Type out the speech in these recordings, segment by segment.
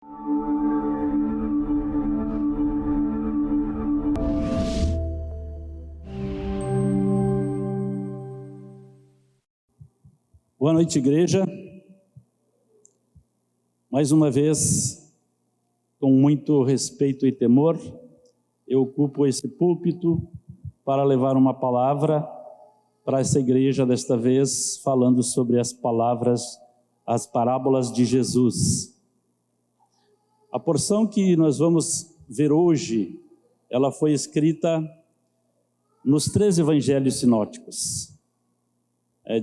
Boa noite, igreja. Mais uma vez, com muito respeito e temor, eu ocupo esse púlpito para levar uma palavra para essa igreja, desta vez falando sobre as parábolas de Jesus. A porção que nós vamos ver hoje, ela foi escrita nos 3 evangelhos sinóticos.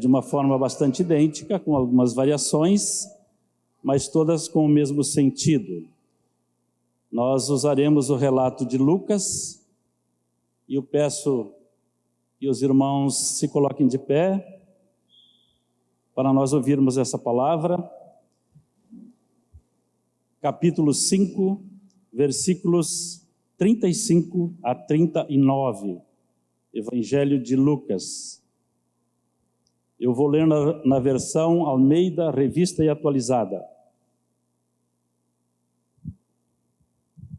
De uma forma bastante idêntica, com algumas variações, mas todas com o mesmo sentido. Nós usaremos o relato de Lucas, e eu peço que os irmãos se coloquem de pé, para nós ouvirmos essa palavra. Capítulo 5, versículos 35 a 39, Evangelho de Lucas. Eu vou ler na versão Almeida, Revista e Atualizada.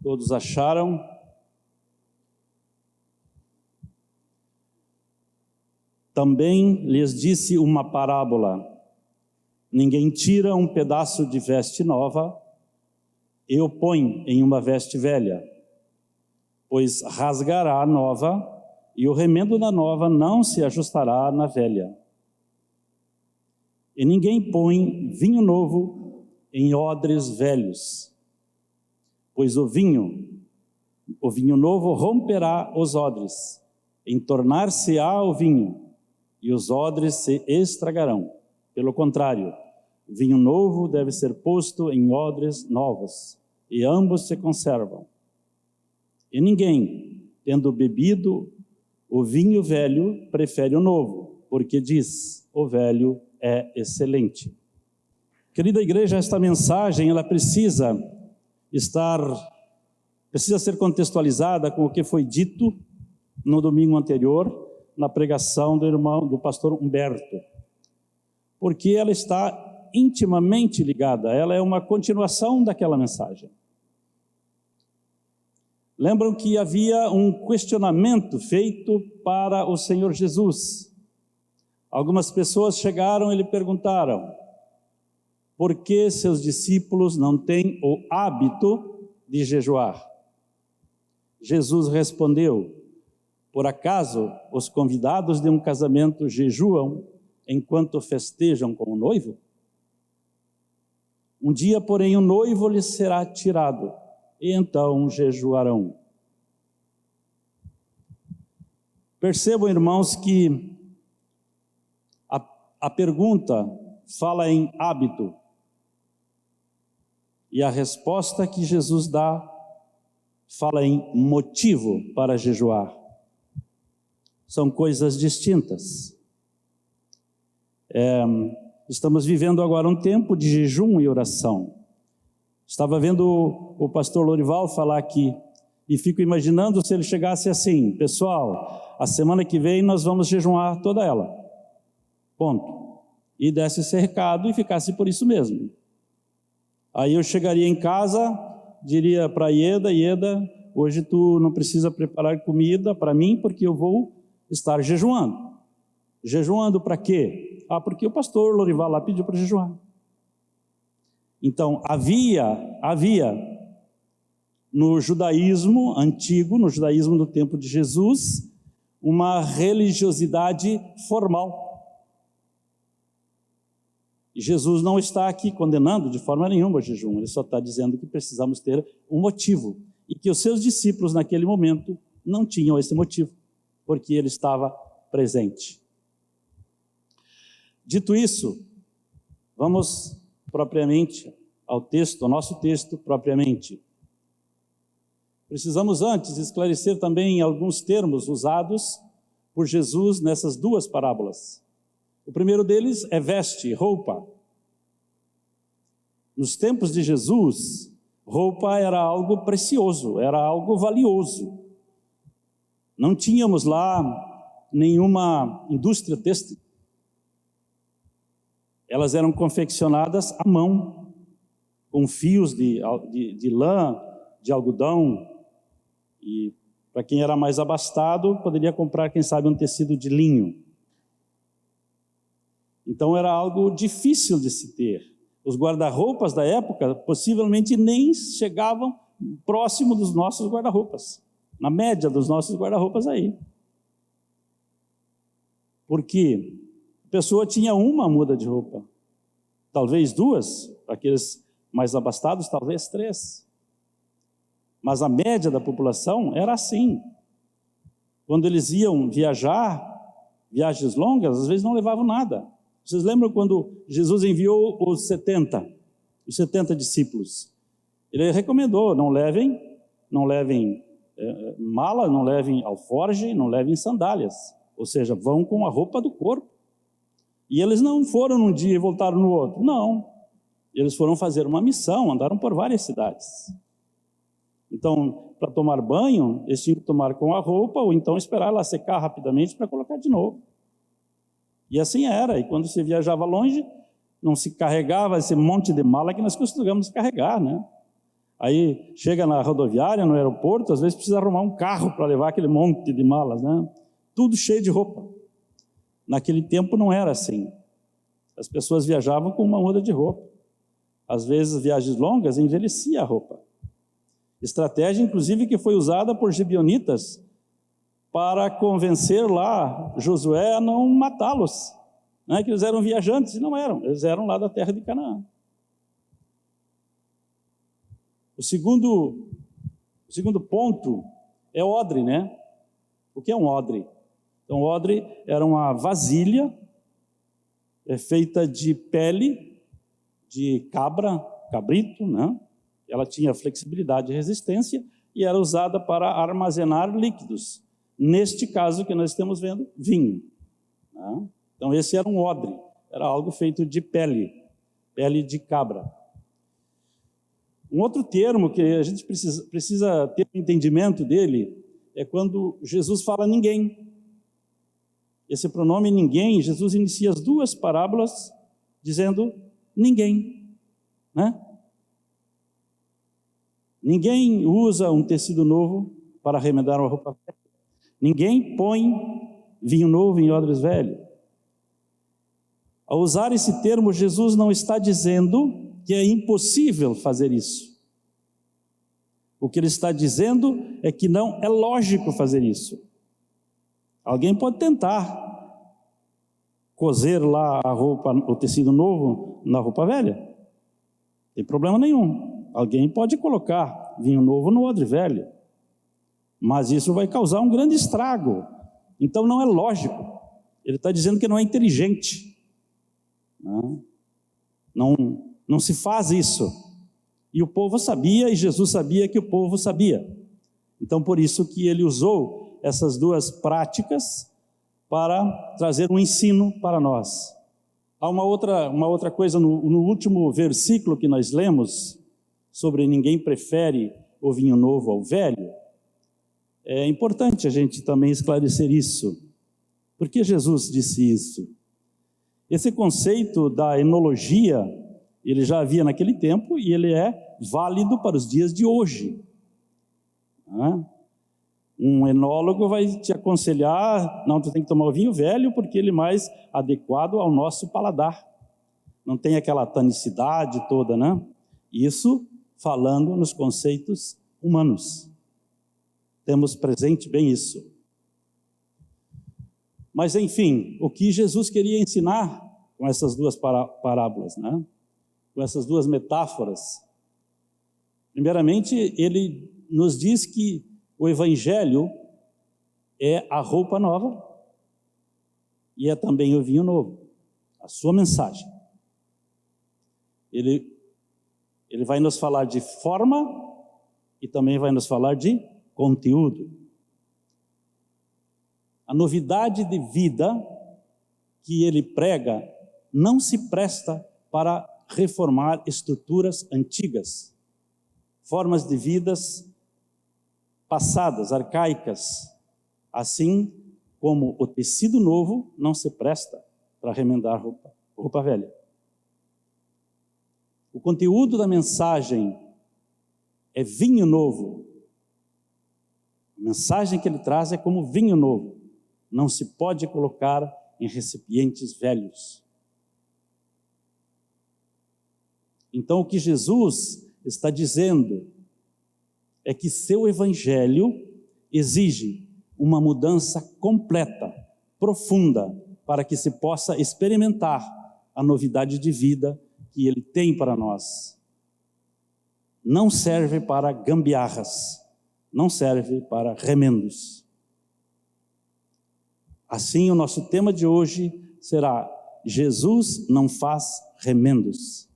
Todos acharam? Também lhes disse uma parábola: ninguém tira um pedaço de veste nova e o põe em uma veste velha, pois rasgará a nova e o remendo da nova não se ajustará na velha. E ninguém põe vinho novo em odres velhos, pois o vinho novo romperá os odres, entornar-se-á o vinho, e os odres se estragarão. Pelo contrário, vinho novo deve ser posto em odres novos, e ambos se conservam. E ninguém, tendo bebido o vinho velho, prefere o novo, porque diz: o velho é excelente. Querida igreja, esta mensagem ela precisa ser contextualizada com o que foi dito no domingo anterior, na pregação do pastor Humberto, porque ela está intimamente ligada, ela é uma continuação daquela mensagem. Lembram que havia um questionamento feito para o Senhor Jesus. Algumas pessoas chegaram e lhe perguntaram: por que seus discípulos não têm o hábito de jejuar? Jesus respondeu: por acaso os convidados de um casamento jejuam enquanto festejam com o noivo? Um dia, porém, o noivo lhes será tirado, e então jejuarão. Percebam, irmãos, que a pergunta fala em hábito, e a resposta que Jesus dá fala em motivo para jejuar. São coisas distintas. Estamos vivendo agora um tempo de jejum e oração. Estava vendo o pastor Lorival falar aqui, e fico imaginando se ele chegasse assim: pessoal, a semana que vem nós vamos jejuar toda ela. Ponto. E desse esse recado e ficasse por isso mesmo. Aí eu chegaria em casa, diria para Ieda: hoje tu não precisa preparar comida para mim, porque eu vou estar jejuando. Jejuando para quê? Porque o pastor Lorival lá pediu para jejuar. Então havia no judaísmo antigo, no judaísmo do tempo de Jesus, uma religiosidade formal. E Jesus não está aqui condenando de forma nenhuma o jejum, ele só está dizendo que precisamos ter um motivo, e que os seus discípulos naquele momento não tinham esse motivo, porque ele estava presente. Dito isso, vamos propriamente ao texto, ao nosso texto propriamente. Precisamos antes esclarecer também alguns termos usados por Jesus nessas 2 parábolas. O primeiro deles é veste, roupa. Nos tempos de Jesus, roupa era algo precioso, era algo valioso. Não tínhamos lá nenhuma indústria têxtil. Elas eram confeccionadas à mão, com fios de lã, de algodão, e para quem era mais abastado, poderia comprar, quem sabe, um tecido de linho. Então era algo difícil de se ter. Os guarda-roupas da época possivelmente nem chegavam próximo dos nossos guarda-roupas, na média dos nossos guarda-roupas aí. Porque a pessoa tinha uma muda de roupa, talvez duas, aqueles mais abastados, talvez três. Mas a média da população era assim. Quando eles iam viajar, viagens longas, às vezes não levavam nada. Vocês lembram quando Jesus enviou os 70 discípulos? Ele recomendou, não levem mala, não levem alforje, não levem sandálias. Ou seja, vão com a roupa do corpo. E eles não foram num dia e voltaram no outro. Não. Eles foram fazer uma missão, andaram por várias cidades. Então, para tomar banho, eles tinham que tomar com a roupa, ou então esperar ela secar rapidamente para colocar de novo. E assim era. E quando se viajava longe, não se carregava esse monte de mala que nós costumamos carregar, né? Aí chega na rodoviária, no aeroporto, às vezes precisa arrumar um carro para levar aquele monte de malas, né? Tudo cheio de roupa. Naquele tempo não era assim. As pessoas viajavam com uma muda de roupa. Às vezes, viagens longas, envelhecia a roupa. Estratégia, inclusive, que foi usada por gibeonitas para convencer lá Josué a não matá-los, né? Que eles eram viajantes, e não eram. Eles eram lá da terra de Canaã. O segundo ponto é odre, né? O que é um odre? Então, odre era uma vasilha feita de pele de cabrito, né? Ela tinha flexibilidade e resistência e era usada para armazenar líquidos. Neste caso que nós estamos vendo, vinho, né? Então, esse era um odre, era algo feito de pele de cabra. Um outro termo que a gente precisa ter um entendimento dele é quando Jesus fala ninguém. Esse pronome ninguém, Jesus inicia as duas parábolas dizendo ninguém, né? Ninguém usa um tecido novo para remendar uma roupa velha. Ninguém põe vinho novo em odres velhos. Ao usar esse termo, Jesus não está dizendo que é impossível fazer isso. O que ele está dizendo é que não é lógico fazer isso. Alguém pode tentar coser lá a roupa, o tecido novo na roupa velha. Não tem problema nenhum. Alguém pode colocar vinho novo no odre velho. Mas isso vai causar um grande estrago. Então não é lógico. Ele está dizendo que não é inteligente. Não se faz isso. E o povo sabia, e Jesus sabia que o povo sabia. Então por isso que ele usou essas duas práticas para trazer um ensino para nós. Há uma outra coisa no último versículo que nós lemos, sobre ninguém prefere o vinho novo ao velho. É importante a gente também esclarecer isso. Por que Jesus disse isso? Esse conceito da enologia, ele já havia naquele tempo e ele é válido para os dias de hoje. Um enólogo vai te aconselhar, não, tu tem que tomar o vinho velho porque ele é mais adequado ao nosso paladar. Não tem aquela tanicidade toda, né? Isso falando nos conceitos humanos. Temos presente bem isso. Mas, enfim, o que Jesus queria ensinar com essas duas parábolas, né? Com essas duas metáforas? Primeiramente, ele nos diz que o Evangelho é a roupa nova e é também o vinho novo, a sua mensagem. Ele vai nos falar de forma e também vai nos falar de conteúdo. A novidade de vida que ele prega não se presta para reformar estruturas antigas, formas de vidas passadas, arcaicas, assim como o tecido novo não se presta para remendar roupa velha. O conteúdo da mensagem é vinho novo. A mensagem que ele traz é como vinho novo. Não se pode colocar em recipientes velhos. Então, o que Jesus está dizendo é que seu evangelho exige uma mudança completa, profunda, para que se possa experimentar a novidade de vida que ele tem para nós. Não serve para gambiarras, não serve para remendos. Assim, o nosso tema de hoje será: Jesus não faz remendos.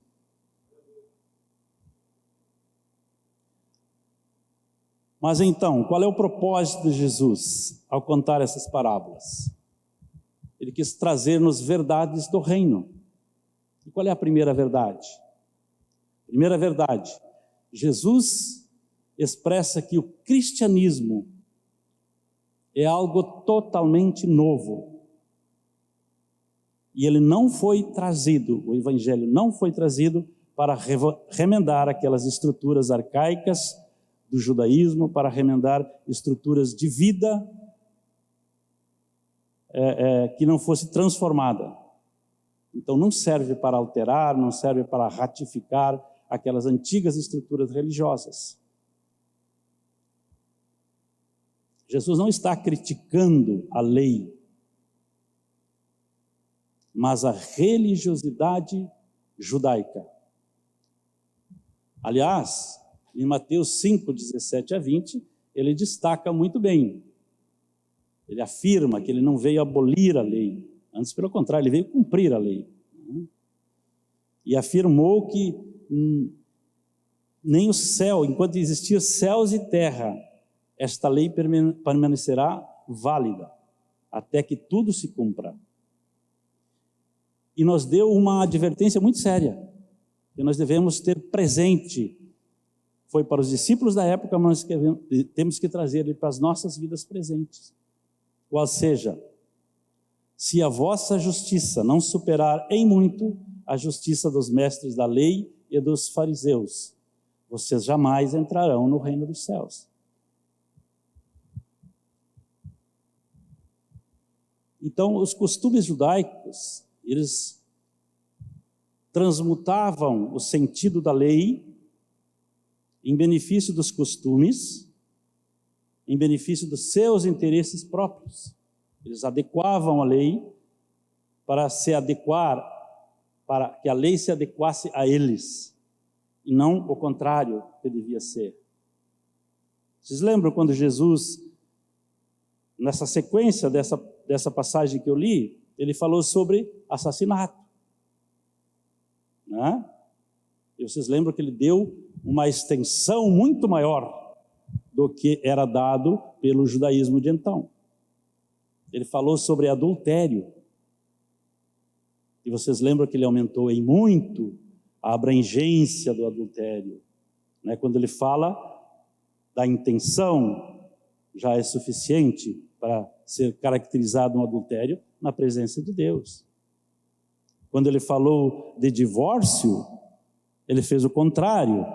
Mas então, qual é o propósito de Jesus ao contar essas parábolas? Ele quis trazer-nos verdades do reino. E qual é a primeira verdade? Primeira verdade, Jesus expressa que o cristianismo é algo totalmente novo. E ele não foi trazido, o evangelho não foi trazido para remendar aquelas estruturas arcaicas do judaísmo, para remendar estruturas de vida que não fosse transformada. Então não serve para alterar, não serve para ratificar aquelas antigas estruturas religiosas. Jesus não está criticando a lei, mas a religiosidade judaica. Aliás, em Mateus 5, 17 a 20, ele destaca muito bem. Ele afirma que ele não veio abolir a lei, antes pelo contrário, ele veio cumprir a lei. E afirmou que nem o céu, enquanto existir céus e terra, esta lei permanecerá válida, até que tudo se cumpra. E nos deu uma advertência muito séria, que nós devemos ter presente. Foi para os discípulos da época, mas temos que trazer ele para as nossas vidas presentes. Ou seja, se a vossa justiça não superar em muito a justiça dos mestres da lei e dos fariseus, vocês jamais entrarão no reino dos céus. Então, os costumes judaicos, eles transmutavam o sentido da lei em benefício dos costumes, em benefício dos seus interesses próprios. Eles adequavam a lei para que a lei se adequasse a eles, e não o contrário que devia ser. Vocês lembram quando Jesus, nessa sequência dessa passagem que eu li, ele falou sobre assassinato, né? E vocês lembram que ele deu uma extensão muito maior do que era dado pelo judaísmo de então. Ele falou sobre adultério. E vocês lembram que ele aumentou em muito a abrangência do adultério, né? Quando ele fala da intenção, já é suficiente para ser caracterizado um adultério na presença de Deus. Quando ele falou de divórcio, ele fez o contrário.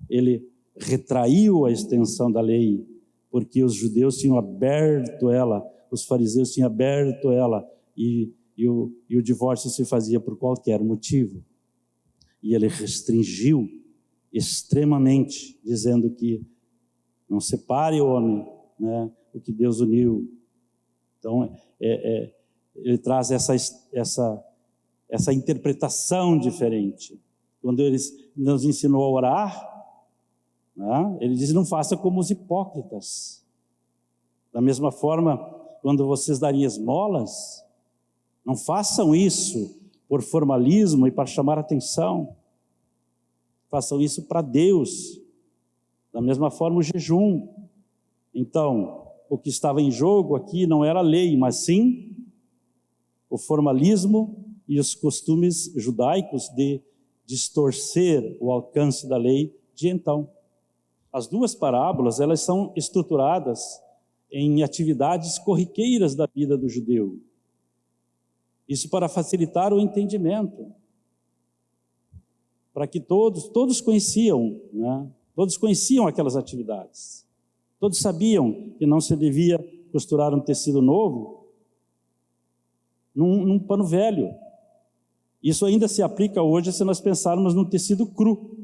Ele retraiu a extensão da lei, porque os judeus tinham aberto ela, os fariseus tinham aberto ela, e o divórcio se fazia por qualquer motivo. E ele restringiu extremamente, dizendo que não separe o homem, né, o que Deus uniu. Então, ele traz essa interpretação diferente. Quando ele nos ensinou a orar, né, ele diz: não faça como os hipócritas. Da mesma forma, quando vocês darem esmolas, não façam isso por formalismo e para chamar atenção. Façam isso para Deus. Da mesma forma, o jejum. Então, o que estava em jogo aqui não era a lei, mas sim o formalismo e os costumes judaicos de distorcer o alcance da lei de então. As duas parábolas, elas são estruturadas em atividades corriqueiras da vida do judeu. Isso para facilitar o entendimento. para que todos conheciam, né? Todos conheciam aquelas atividades. Todos sabiam que não se devia costurar um tecido novo num pano velho. Isso ainda se aplica hoje se nós pensarmos no tecido cru.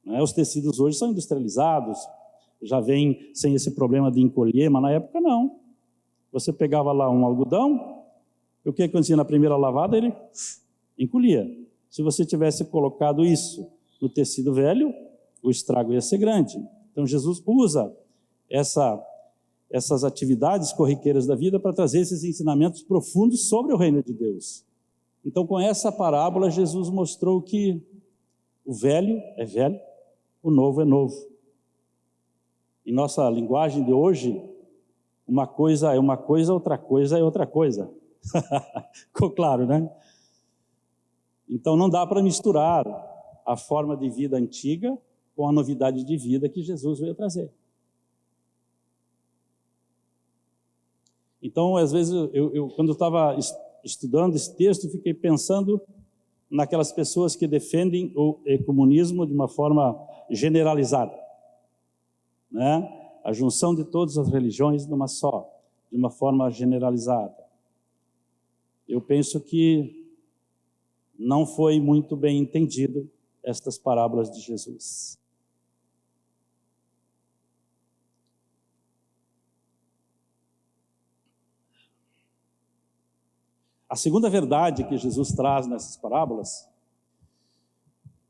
Né? Os tecidos hoje são industrializados, já vêm sem esse problema de encolher, mas na época não. Você pegava lá um algodão, e o que acontecia na primeira lavada? Ele encolhia. Se você tivesse colocado isso no tecido velho, o estrago ia ser grande. Então Jesus usa essas atividades corriqueiras da vida para trazer esses ensinamentos profundos sobre o reino de Deus. Então, com essa parábola, Jesus mostrou que o velho é velho, o novo é novo. Em nossa linguagem de hoje, uma coisa é uma coisa, outra coisa é outra coisa. Ficou claro, né? Então não dá para misturar a forma de vida antiga com a novidade de vida que Jesus veio trazer. Então, às vezes, quando eu estava estudando esse texto, fiquei pensando naquelas pessoas que defendem o ecumenismo de uma forma generalizada, né? A junção de todas as religiões numa só, de uma forma generalizada. Eu penso que não foi muito bem entendido estas parábolas de Jesus. A segunda verdade que Jesus traz nessas parábolas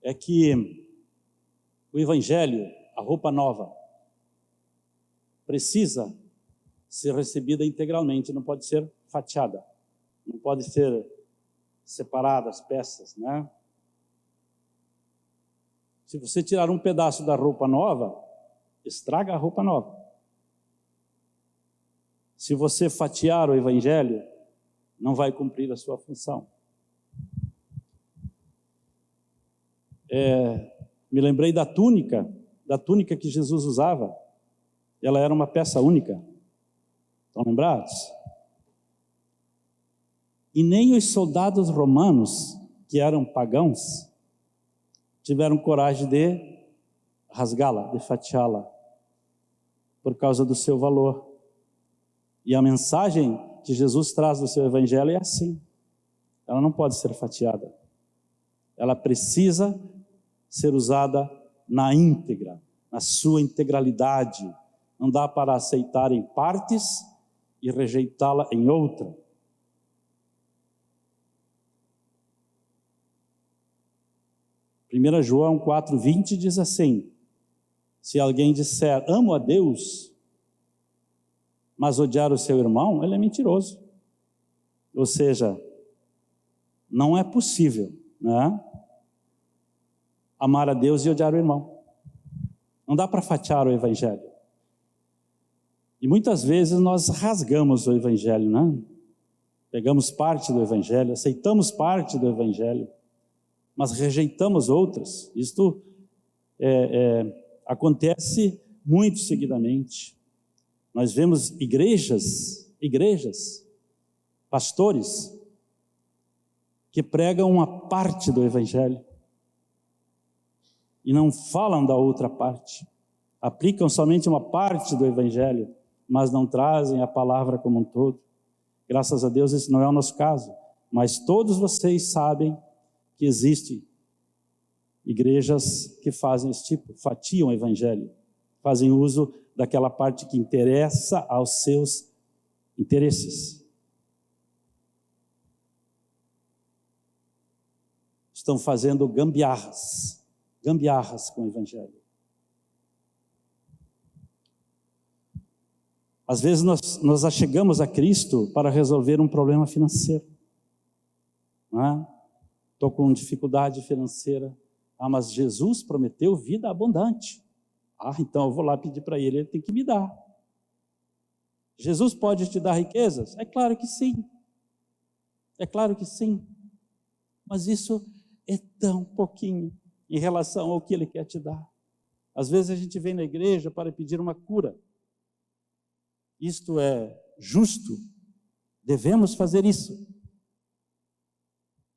é que o Evangelho, a roupa nova, precisa ser recebida integralmente, não pode ser fatiada, não pode ser separada as peças, né? Se você tirar um pedaço da roupa nova, estraga a roupa nova. Se você fatiar o Evangelho, não vai cumprir a sua função. Me lembrei da túnica que Jesus usava. Ela era uma peça única. Estão lembrados? E nem os soldados romanos, que eram pagãos, tiveram coragem de rasgá-la, de fatiá-la, por causa do seu valor. E a mensagem que Jesus traz do seu Evangelho é assim. Ela não pode ser fatiada. Ela precisa ser usada na íntegra, na sua integralidade. Não dá para aceitar em partes e rejeitá-la em outra. Primeira João 4:20 diz assim: se alguém disser amo a Deus, mas odiar o seu irmão, ele é mentiroso. Ou seja, não é possível, né, amar a Deus e odiar o irmão. Não dá para fatiar o Evangelho. E muitas vezes nós rasgamos o Evangelho, né? Pegamos parte do Evangelho, aceitamos parte do Evangelho, mas rejeitamos outras. Isto acontece muito seguidamente. Nós vemos igrejas, pastores, que pregam uma parte do Evangelho e não falam da outra parte. Aplicam somente uma parte do Evangelho, mas não trazem a palavra como um todo. Graças a Deus esse não é o nosso caso, mas todos vocês sabem que existem igrejas que fazem esse tipo, fatiam o Evangelho, fazem uso daquela parte que interessa aos seus interesses. Estão fazendo gambiarras com o Evangelho. Às vezes nós achegamos a Cristo para resolver um problema financeiro. Estou com dificuldade financeira. Mas Jesus prometeu vida abundante. Então eu vou lá pedir para ele tem que me dar. Jesus pode te dar riquezas? É claro que sim. É claro que sim. Mas isso é tão pouquinho em relação ao que ele quer te dar. Às vezes a gente vem na igreja para pedir uma cura. Isto é justo, devemos fazer isso.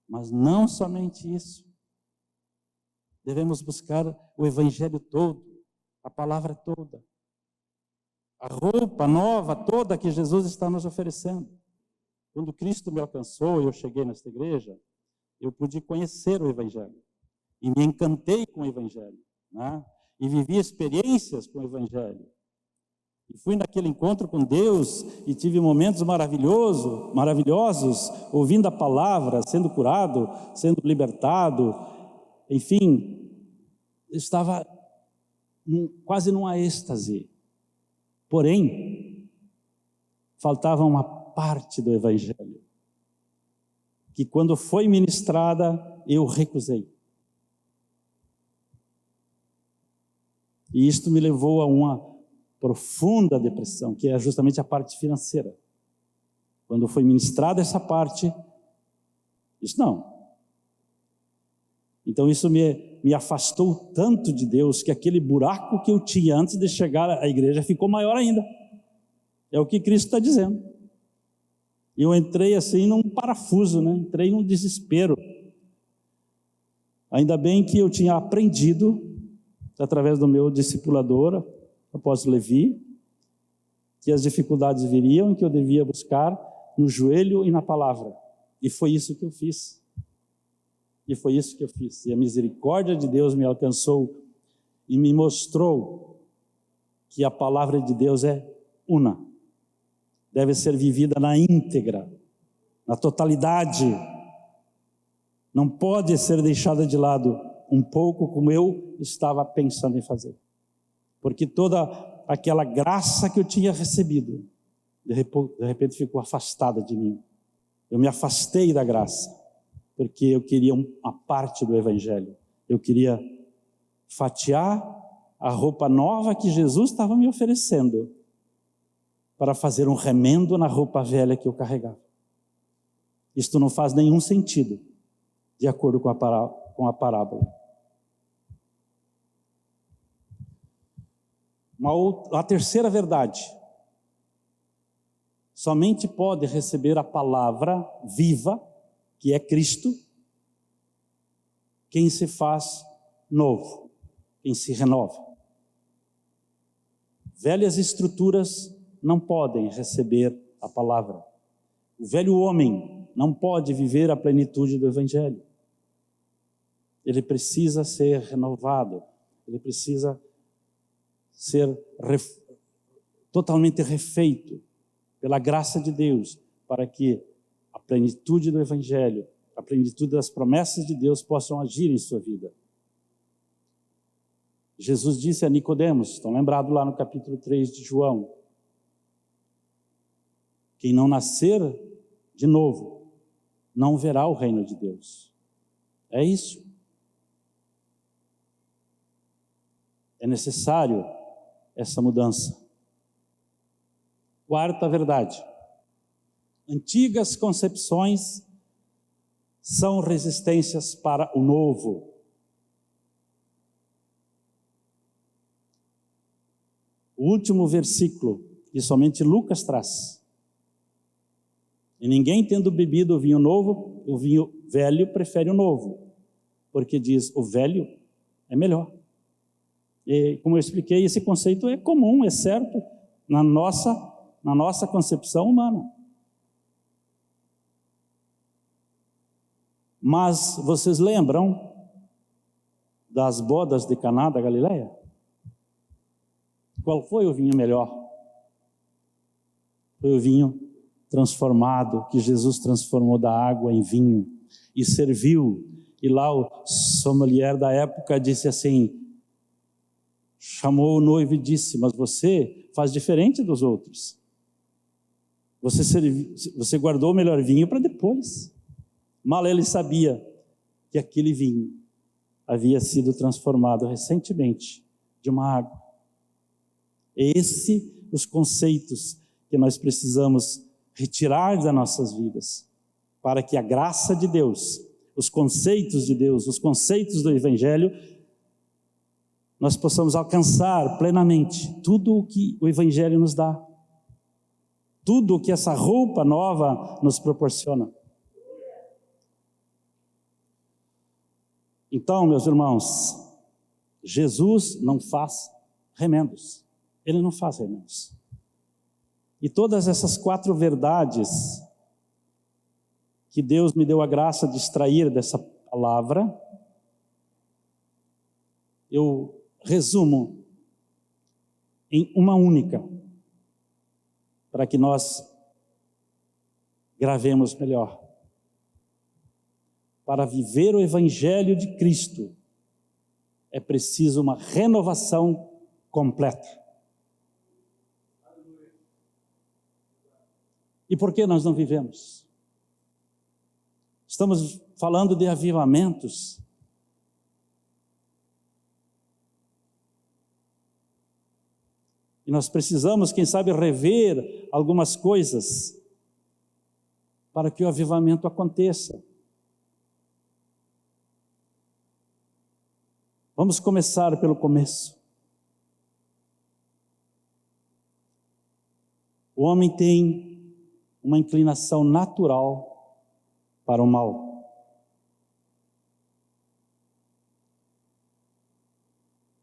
Mas não somente isso. Devemos buscar o Evangelho todo, a palavra toda, a roupa nova toda que Jesus está nos oferecendo. Quando Cristo me alcançou e eu cheguei nesta igreja, eu pude conhecer o Evangelho. E me encantei com o Evangelho, né? E vivi experiências com o Evangelho. E fui naquele encontro com Deus e tive momentos maravilhosos, ouvindo a palavra, sendo curado, sendo libertado. Enfim, eu estava quase numa êxtase. Porém, faltava uma parte do Evangelho, que quando foi ministrada, eu recusei. E isto me levou a uma profunda depressão, que é justamente a parte financeira. Quando foi ministrada essa parte, disse não. Então isso me afastou tanto de Deus, que aquele buraco que eu tinha antes de chegar à igreja ficou maior ainda. É o que Cristo está dizendo. E eu entrei assim num parafuso, né? Entrei num desespero. Ainda bem que eu tinha aprendido, através do meu discipulador, o apóstolo Levi, que as dificuldades viriam e que eu devia buscar no joelho e na palavra. E foi isso que eu fiz. E a misericórdia de Deus me alcançou e me mostrou que a palavra de Deus é una. Deve ser vivida na íntegra, na totalidade. Não pode ser deixada de lado um pouco como eu estava pensando em fazer. Porque toda aquela graça que eu tinha recebido, de repente ficou afastada de mim. Eu me afastei da graça, porque eu queria uma parte do Evangelho. Eu queria fatiar a roupa nova que Jesus estava me oferecendo, para fazer um remendo na roupa velha que eu carregava. Isto não faz nenhum sentido, de acordo com a parábola. A terceira verdade: somente pode receber a palavra viva, que é Cristo, quem se faz novo, quem se renova. Velhas estruturas não podem receber a palavra. O velho homem não pode viver a plenitude do Evangelho. Ele precisa ser renovado, ele precisa ser totalmente refeito pela graça de Deus, para que a plenitude do Evangelho, a plenitude das promessas de Deus possam agir em sua vida. Jesus disse a Nicodemos, estão lembrados lá no capítulo 3 de João: quem não nascer de novo, não verá o reino de Deus. É isso. É necessário essa mudança. Quarta verdade: antigas concepções são resistências para o novo. O último versículo que somente Lucas traz: e ninguém tendo bebido o vinho novo, o vinho velho prefere o novo, porque diz, o velho é melhor. E como eu expliquei, esse conceito é comum, é certo, na nossa concepção humana. Mas vocês lembram das bodas de Caná da Galileia? Qual foi o vinho melhor? Foi o vinho transformado, que Jesus transformou da água em vinho e serviu. E lá o sommelier da época disse assim, chamou o noivo e disse, mas você faz diferente dos outros. Você guardou o melhor vinho para depois. Mal ele sabia que aquele vinho havia sido transformado recentemente de uma água. Os conceitos que nós precisamos retirar das nossas vidas, para que a graça de Deus, os conceitos de Deus, os conceitos do Evangelho, nós possamos alcançar plenamente tudo o que o Evangelho nos dá, tudo o que essa roupa nova nos proporciona. Então, meus irmãos, Jesus não faz remendos. Ele não faz remendos. E todas essas 4 verdades que Deus me deu a graça de extrair dessa palavra, eu resumo em uma única, para que nós gravemos melhor. Para viver o Evangelho de Cristo, é preciso uma renovação completa. E por que nós não vivemos? Estamos falando de avivamentos. E nós precisamos, quem sabe, rever algumas coisas para que o avivamento aconteça. Vamos começar pelo começo. O homem tem uma inclinação natural para o mal.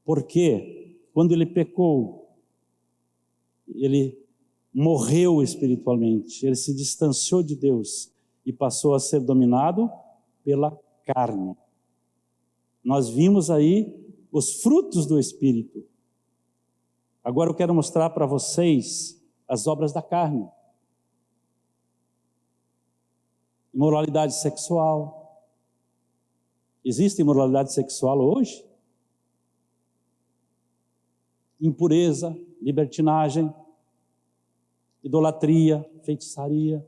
Porque quando ele pecou, ele morreu espiritualmente, ele se distanciou de Deus e passou a ser dominado pela carne. Nós vimos aí os frutos do Espírito. Agora eu quero mostrar para vocês as obras da carne. Imoralidade sexual. Existe imoralidade sexual hoje? Impureza, libertinagem, idolatria, feitiçaria,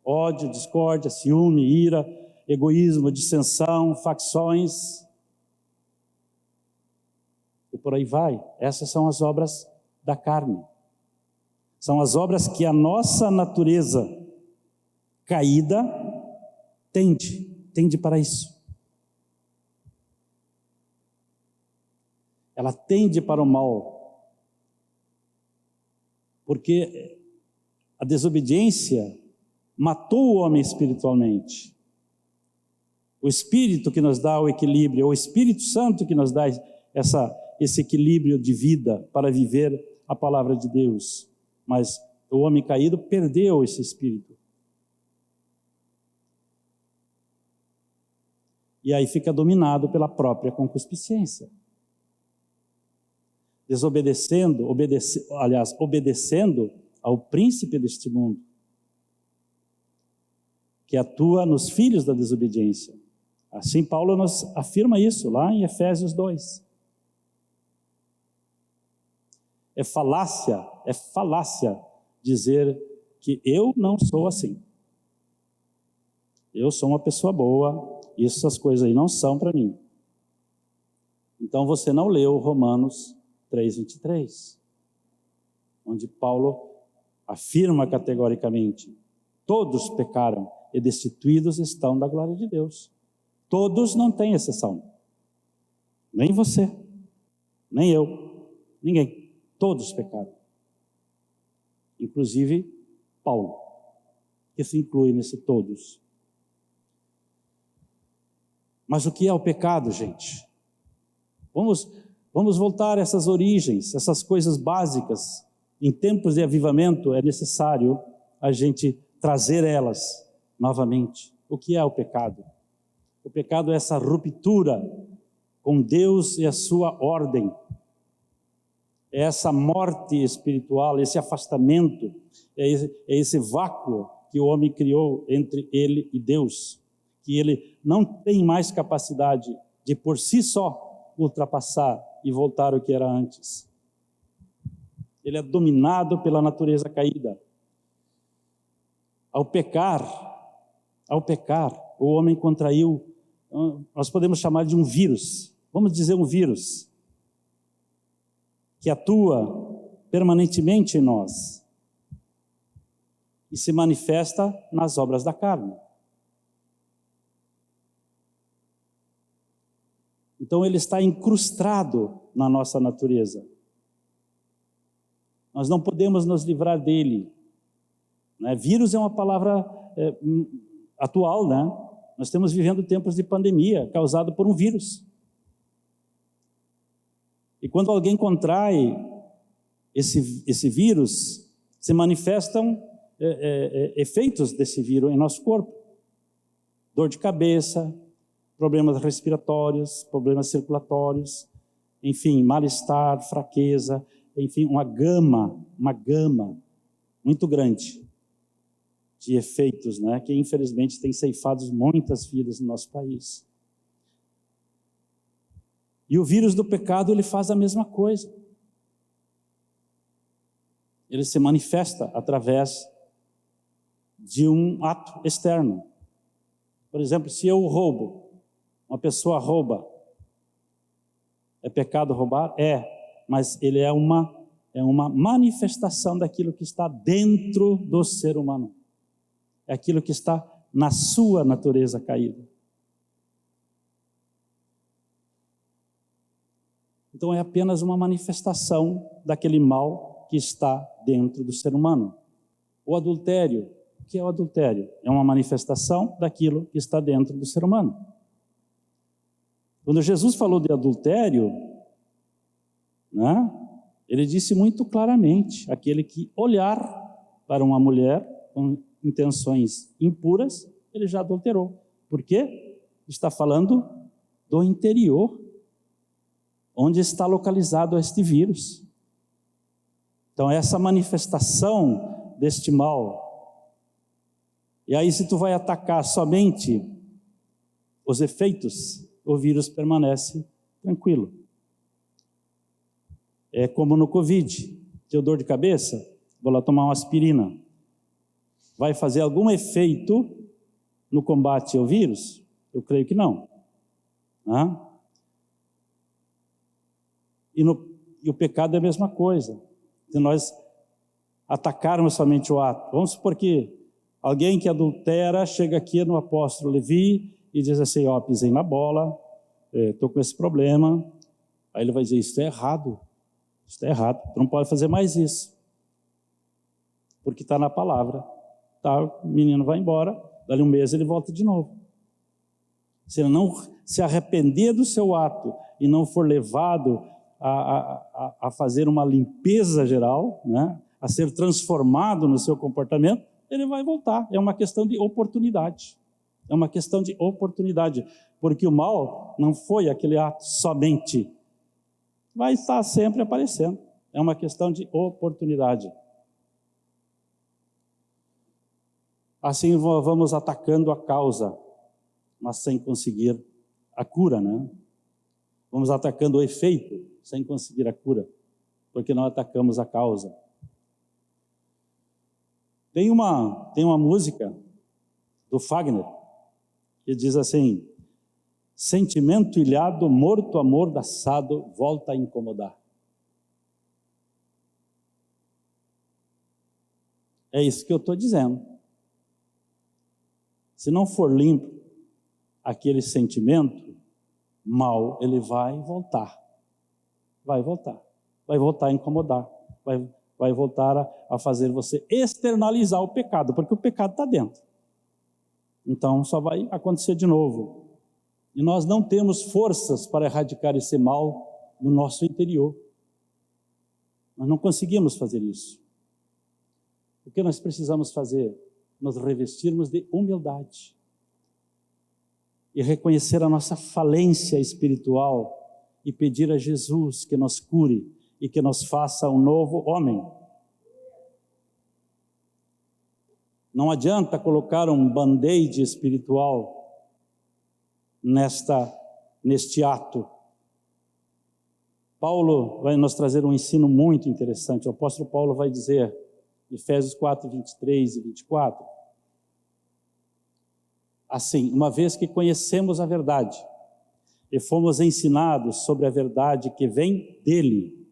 ódio, discórdia, ciúme, ira, egoísmo, dissensão, facções, e por aí vai. Essas são as obras da carne. São as obras que a nossa natureza caída tende para isso. Ela tende para o mal, porque a desobediência matou o homem espiritualmente. O Espírito que nos dá o equilíbrio, o Espírito Santo que nos dá esse equilíbrio de vida para viver a palavra de Deus. Mas o homem caído perdeu esse Espírito. E aí fica dominado pela própria concupiscência. Obedecendo ao príncipe deste mundo, que atua nos filhos da desobediência. Assim Paulo nos afirma isso lá em Efésios 2. É falácia dizer que eu não sou assim. Eu sou uma pessoa boa, essas coisas aí não são para mim. Então você não leu Romanos 3:23, onde Paulo afirma categoricamente: todos pecaram e destituídos estão da glória de Deus. Todos, não tem exceção. Nem você, nem eu, ninguém. Todos pecaram. Inclusive Paulo, que se inclui nesse todos. Mas o que é o pecado, gente? Vamos voltar a essas origens, essas coisas básicas. Em tempos de avivamento é necessário a gente trazer elas novamente. O que é o pecado? O pecado é essa ruptura com Deus e a sua ordem. É essa morte espiritual, esse afastamento, é esse vácuo que o homem criou entre ele e Deus, que ele não tem mais capacidade de por si só ultrapassar e voltar ao que era antes. Ele é dominado pela natureza caída. Ao pecar, o homem contraiu, nós podemos chamar de um vírus, vamos dizer um vírus, que atua permanentemente em nós e se manifesta nas obras da carne. Então ele está incrustado na nossa natureza. Nós não podemos nos livrar dele. Vírus é uma palavra atual, né? Nós estamos vivendo tempos de pandemia causado por um vírus. E quando alguém contrai esse vírus, se manifestam efeitos desse vírus em nosso corpo. Dor de cabeça, problemas respiratórios, problemas circulatórios, enfim, mal-estar, fraqueza, enfim, uma gama muito grande de efeitos, né, que infelizmente tem ceifado muitas vidas no nosso país. E o vírus do pecado, ele faz a mesma coisa. Ele se manifesta através de um ato externo. Por exemplo, se eu roubo, uma pessoa rouba, é pecado roubar? Mas ele é uma manifestação daquilo que está dentro do ser humano. É aquilo que está na sua natureza caída. Então é apenas uma manifestação daquele mal que está dentro do ser humano. O adultério, o que é o adultério? É uma manifestação daquilo que está dentro do ser humano. Quando Jesus falou de adultério, né, ele disse muito claramente, aquele que olhar para uma mulher com intenções impuras, ele já adulterou. Por quê? Está falando do interior, onde está localizado este vírus. Então, essa manifestação deste mal. E aí, se tu vai atacar somente os efeitos, o vírus permanece tranquilo. É como no Covid. Teu dor de cabeça? Vou lá tomar uma aspirina. Vai fazer algum efeito no combate ao vírus? Eu creio que não. E o pecado é a mesma coisa. Se nós atacarmos somente o ato, vamos supor que alguém que adultera chega aqui no apóstolo Levi e diz assim, pisei na bola, estou com esse problema. Aí ele vai dizer, isso é errado, tu não pode fazer mais isso. Porque está na palavra. Tá, o menino vai embora, dali um mês ele volta de novo. Se ele não se arrepender do seu ato e não for levado a fazer uma limpeza geral, né, a ser transformado no seu comportamento, ele vai voltar. É uma questão de oportunidade. É uma questão de oportunidade. Porque o mal não foi aquele ato somente. Vai estar sempre aparecendo. É uma questão de oportunidade. Assim vamos atacando a causa, mas sem conseguir a cura, né? Vamos atacando o efeito, sem conseguir a cura, porque não atacamos a causa. Tem uma música do Fagner, que diz assim, sentimento ilhado, morto amordaçado, volta a incomodar. É isso que eu estou dizendo. Se não for limpo aquele sentimento mal, ele vai voltar a incomodar, vai voltar a fazer você externalizar o pecado, porque o pecado está dentro. Então só vai acontecer de novo. E nós não temos forças para erradicar esse mal no nosso interior. Nós não conseguimos fazer isso. O que nós precisamos fazer? Nos revestirmos de humildade e reconhecer a nossa falência espiritual e pedir a Jesus que nos cure e que nos faça um novo homem. Não adianta colocar um band-aid espiritual neste ato. Paulo vai nos trazer um ensino muito interessante. O apóstolo Paulo vai dizer, Efésios 4, 23 e 24, assim, uma vez que conhecemos a verdade e fomos ensinados sobre a verdade que vem dele,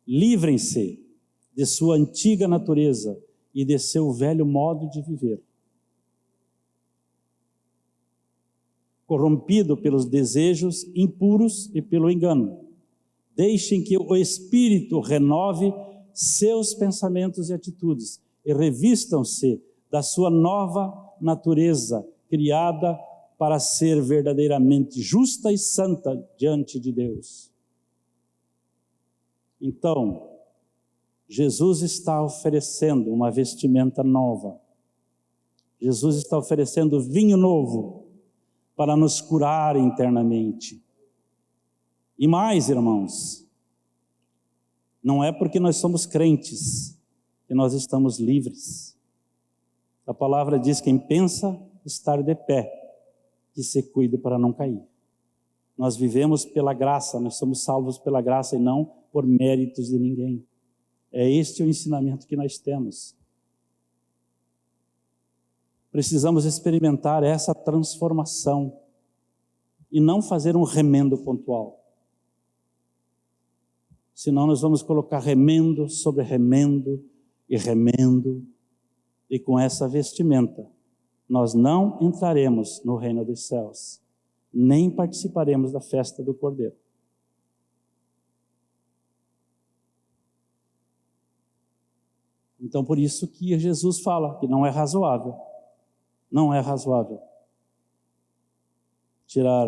livrem-se de sua antiga natureza e de seu velho modo de viver, corrompido pelos desejos impuros e pelo engano. Deixem que o Espírito renove seus pensamentos e atitudes e revistam-se da sua nova natureza, criada para ser verdadeiramente justa e santa diante de Deus. Então, Jesus está oferecendo uma vestimenta nova. Jesus está oferecendo vinho novo para nos curar internamente. E mais, irmãos, não é porque nós somos crentes que nós estamos livres. A palavra diz: quem pensa estar de pé, que se cuide para não cair. Nós vivemos pela graça, nós somos salvos pela graça e não por méritos de ninguém. É este o ensinamento que nós temos. Precisamos experimentar essa transformação e não fazer um remendo pontual. Senão nós vamos colocar remendo sobre remendo, e com essa vestimenta nós não entraremos no reino dos céus, nem participaremos da festa do Cordeiro. Então, por isso que Jesus fala que não é razoável tirar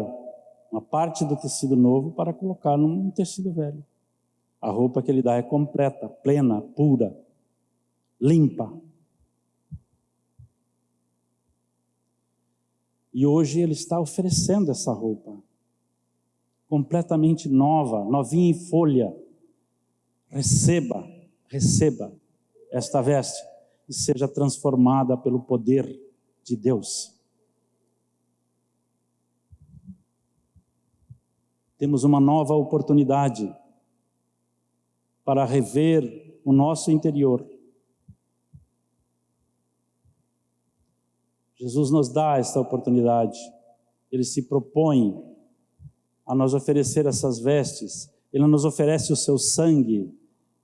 uma parte do tecido novo para colocar num tecido velho. A roupa que ele dá é completa, plena, pura, limpa. E hoje ele está oferecendo essa roupa, completamente nova, novinha em folha. Receba esta veste e seja transformada pelo poder de Deus. Temos uma nova oportunidade para rever o nosso interior. Jesus nos dá esta oportunidade. Ele se propõe a nos oferecer essas vestes. Ele nos oferece o seu sangue,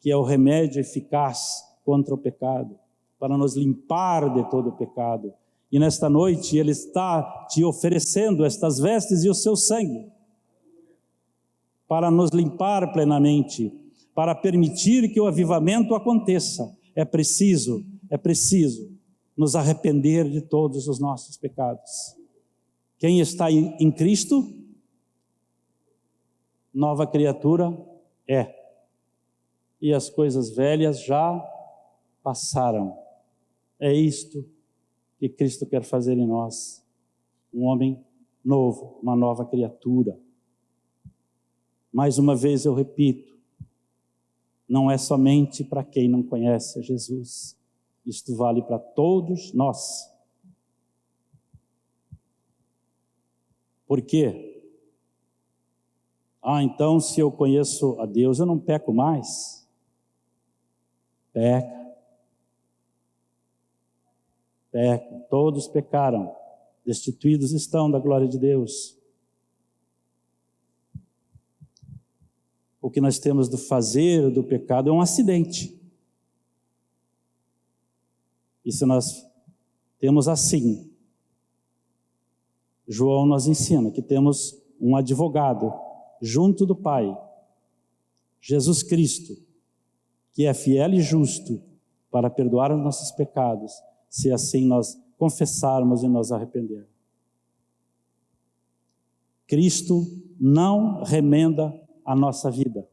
que é o remédio eficaz contra o pecado, para nos limpar de todo o pecado. E nesta noite Ele está te oferecendo estas vestes e o seu sangue, para nos limpar plenamente, para permitir que o avivamento aconteça. É preciso nos arrepender de todos os nossos pecados. Quem está em Cristo, nova criatura é. E as coisas velhas já passaram. É isto que Cristo quer fazer em nós. Um homem novo, uma nova criatura. Mais uma vez eu repito, não é somente para quem não conhece Jesus. Isto vale para todos nós. Por quê? Então se eu conheço a Deus, eu não peco mais? Peca. Todos pecaram, destituídos estão da glória de Deus. O que nós temos do fazer do pecado é um acidente. E se nós temos assim, João nos ensina que temos um advogado junto do Pai, Jesus Cristo, que é fiel e justo para perdoar os nossos pecados, se assim nós confessarmos e nos arrependermos. Cristo não remenda a nossa vida.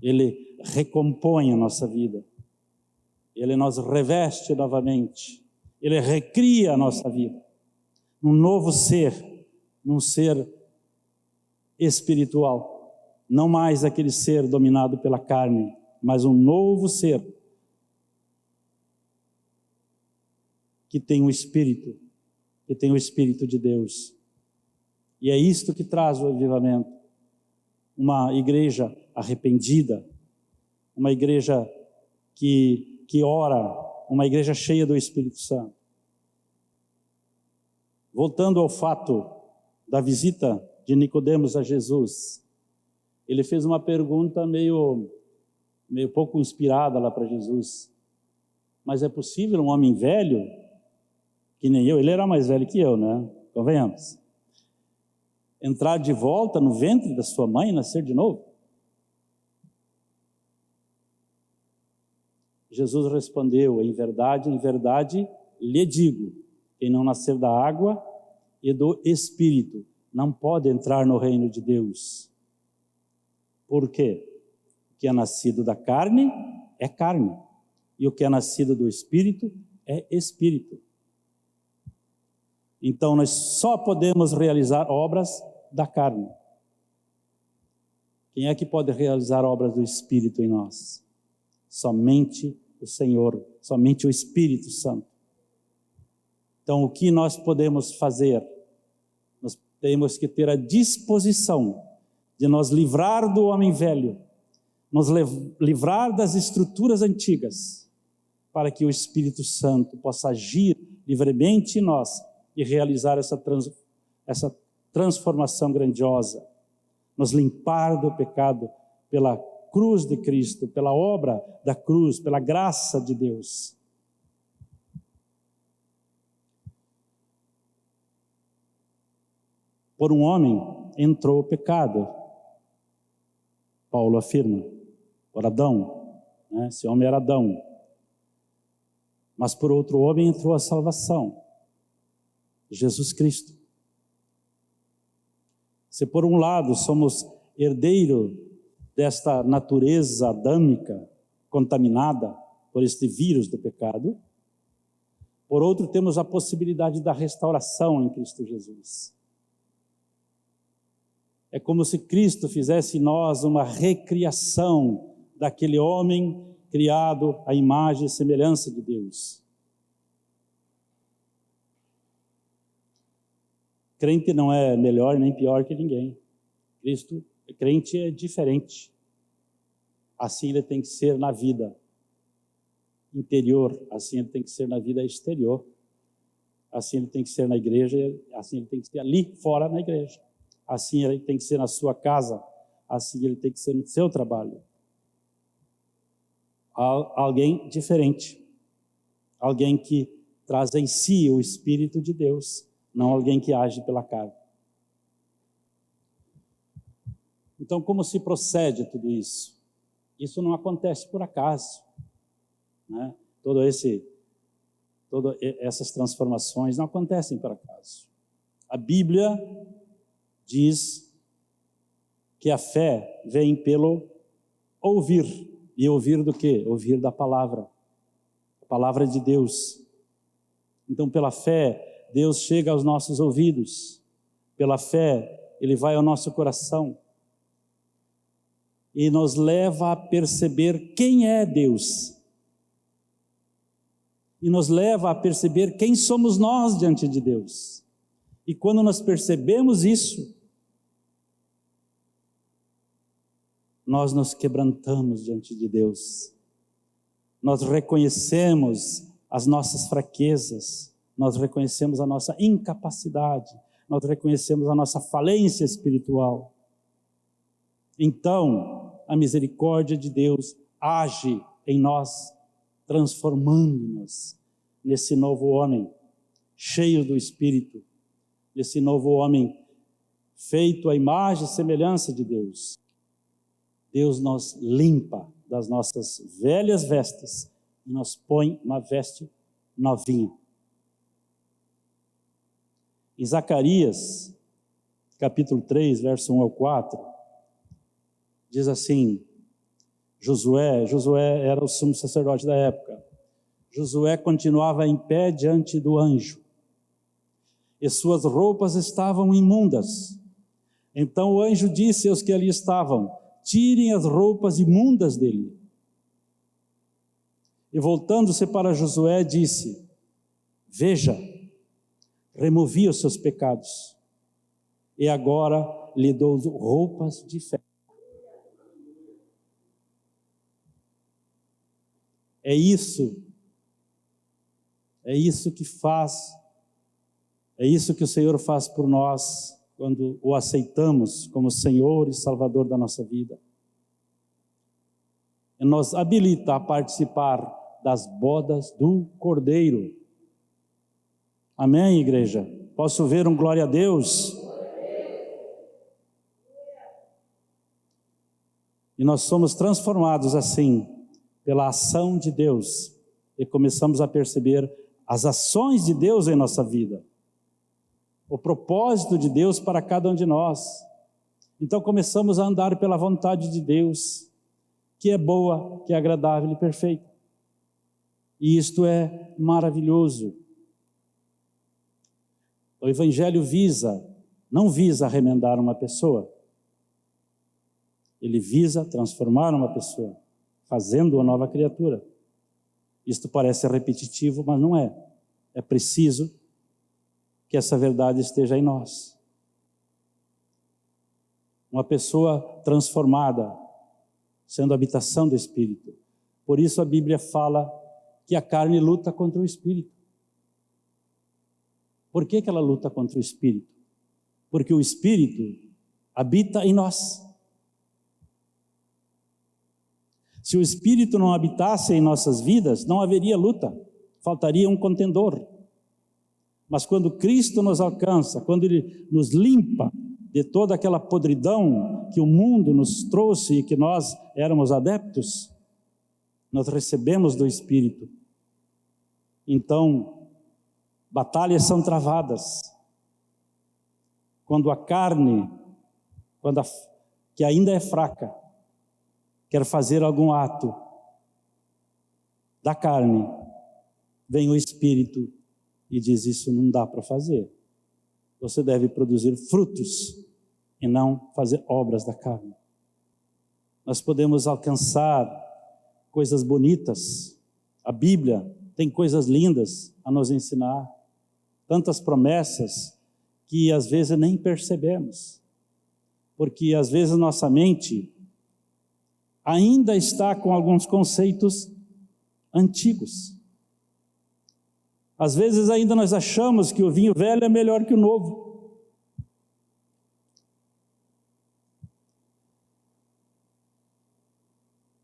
Ele recompõe a nossa vida. Ele nos reveste novamente. Ele recria a nossa vida. Um novo ser, um ser espiritual. Não mais aquele ser dominado pela carne, mas um novo ser que tem o Espírito de Deus. E é isto que traz o avivamento. Uma igreja arrependida, uma igreja que ora, uma igreja cheia do Espírito Santo. Voltando ao fato da visita de Nicodemos a Jesus, ele fez uma pergunta meio pouco inspirada lá para Jesus. Mas é possível um homem velho, que nem eu, ele era mais velho que eu, né? Convenhamos. Entrar de volta no ventre da sua mãe e nascer de novo? Jesus respondeu: em verdade, lhe digo, Quem não nascer da água e do Espírito não pode entrar no reino de Deus. Por quê? O que é nascido da carne é carne, e o que é nascido do Espírito é Espírito. Então nós só podemos realizar obras da carne. Quem é que pode realizar obras do Espírito em nós? Somente o Senhor, somente o Espírito Santo. Então, o que nós podemos fazer? Nós temos que ter a disposição de nos livrar do homem velho, nos livrar das estruturas antigas, para que o Espírito Santo possa agir livremente em nós e realizar essa transformação grandiosa, nos limpar do pecado pela cruz de Cristo, pela obra da cruz, pela graça de Deus. Por um homem entrou o pecado, Paulo afirma, por Adão, né? Esse homem era Adão. Mas por outro homem entrou a salvação, Jesus Cristo. Se por um lado somos herdeiro desta natureza adâmica contaminada por este vírus do pecado, por outro temos a possibilidade da restauração em Cristo Jesus. É como se Cristo fizesse em nós uma recriação daquele homem criado à imagem e semelhança de Deus. Crente não é melhor nem pior que ninguém. Crente é diferente. Assim ele tem que ser na vida interior, assim ele tem que ser na vida exterior. Assim ele tem que ser na igreja, assim ele tem que ser ali fora na igreja. Assim ele tem que ser na sua casa, assim ele tem que ser no seu trabalho. Alguém diferente, alguém que traz em si o Espírito de Deus, não alguém que age pela carne. Então, como se procede tudo isso? Isso não acontece por acaso, né? Todas essas transformações não acontecem por acaso. A Bíblia diz que a fé vem pelo ouvir. E ouvir do quê? Ouvir da palavra. A palavra de Deus. Então, pela fé, Deus chega aos nossos ouvidos. Pela fé, Ele vai ao nosso coração. E nos leva a perceber quem é Deus. E nos leva a perceber quem somos nós diante de Deus. E quando nós percebemos isso, nós nos quebrantamos diante de Deus. Nós reconhecemos as nossas fraquezas, nós reconhecemos a nossa incapacidade, nós reconhecemos a nossa falência espiritual. Então, a misericórdia de Deus age em nós, transformando-nos nesse novo homem, cheio do Espírito, nesse novo homem feito à imagem e semelhança de Deus. Deus nos limpa das nossas velhas vestes e nos põe uma veste novinha. Em Zacarias, capítulo 3, verso 1 ao 4, diz assim, Josué era o sumo sacerdote da época. Josué continuava em pé diante do anjo, e suas roupas estavam imundas. Então o anjo disse aos que ali estavam, tirem as roupas imundas dele. E voltando-se para Josué, disse, veja, removi os seus pecados, e agora lhe dou roupas de festa. É isso que faz, é isso que o Senhor faz por nós, quando o aceitamos como Senhor e Salvador da nossa vida. E nos habilita a participar das bodas do Cordeiro. Amém, igreja? Posso ver um glória a Deus? E nós somos transformados assim, pela ação de Deus, e começamos a perceber as ações de Deus em nossa vida, o propósito de Deus para cada um de nós. Então começamos a andar pela vontade de Deus, que é boa, que é agradável e perfeita. E isto é maravilhoso. O Evangelho não visa remendar uma pessoa. Ele visa transformar uma pessoa, fazendo uma nova criatura. Isto parece repetitivo, mas não é. É preciso que essa verdade esteja em nós. Uma pessoa transformada, sendo habitação do Espírito. Por isso a Bíblia fala que a carne luta contra o Espírito. Por que ela luta contra o Espírito? Porque o Espírito habita em nós. Se o Espírito não habitasse em nossas vidas, não haveria luta, faltaria um contendor. Mas quando Cristo nos alcança, quando Ele nos limpa de toda aquela podridão que o mundo nos trouxe e que nós éramos adeptos, nós recebemos do Espírito. Então, batalhas são travadas. Quando a carne, que ainda é fraca, quer fazer algum ato da carne, vem o Espírito e diz: isso não dá para fazer. Você deve produzir frutos e não fazer obras da carne. Nós podemos alcançar coisas bonitas. A Bíblia tem coisas lindas a nos ensinar. Tantas promessas que às vezes nem percebemos. Porque às vezes nossa mente ainda está com alguns conceitos antigos. Às vezes ainda nós achamos que o vinho velho é melhor que o novo.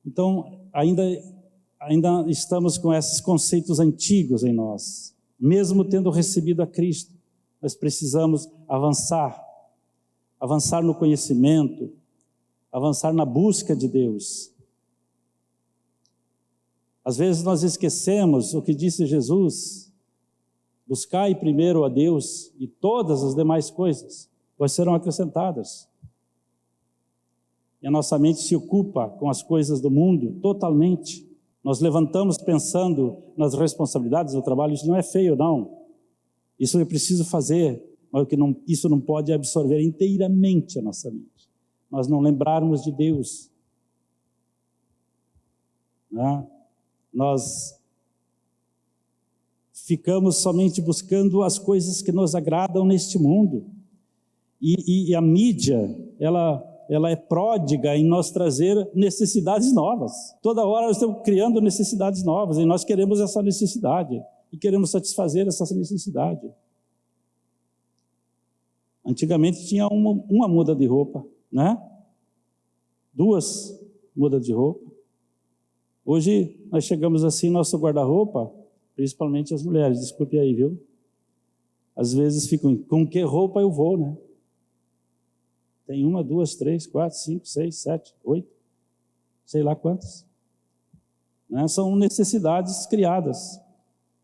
Então, ainda estamos com esses conceitos antigos em nós. Mesmo tendo recebido a Cristo, nós precisamos avançar no conhecimento, avançar na busca de Deus. Às vezes nós esquecemos o que disse Jesus: buscai primeiro a Deus e todas as demais coisas vos serão acrescentadas. E a nossa mente se ocupa com as coisas do mundo totalmente. Nós levantamos pensando nas responsabilidades do trabalho. Isso não é feio, não. Isso é preciso fazer, mas isso não pode absorver inteiramente a nossa mente. Nós não lembrarmos de Deus. Né? Nós ficamos somente buscando as coisas que nos agradam neste mundo. E a mídia, ela é pródiga em nós trazer necessidades novas. Toda hora nós estamos criando necessidades novas e nós queremos essa necessidade e queremos satisfazer essa necessidade. Antigamente tinha uma muda de roupa, né? 2 mudas de roupa. Hoje nós chegamos assim, nosso guarda-roupa, principalmente as mulheres, desculpe aí, viu? Às vezes ficam, com que roupa eu vou, né? Tem 1, 2, 3, 4, 5, 6, 7, 8, sei lá quantas. Né? São necessidades criadas.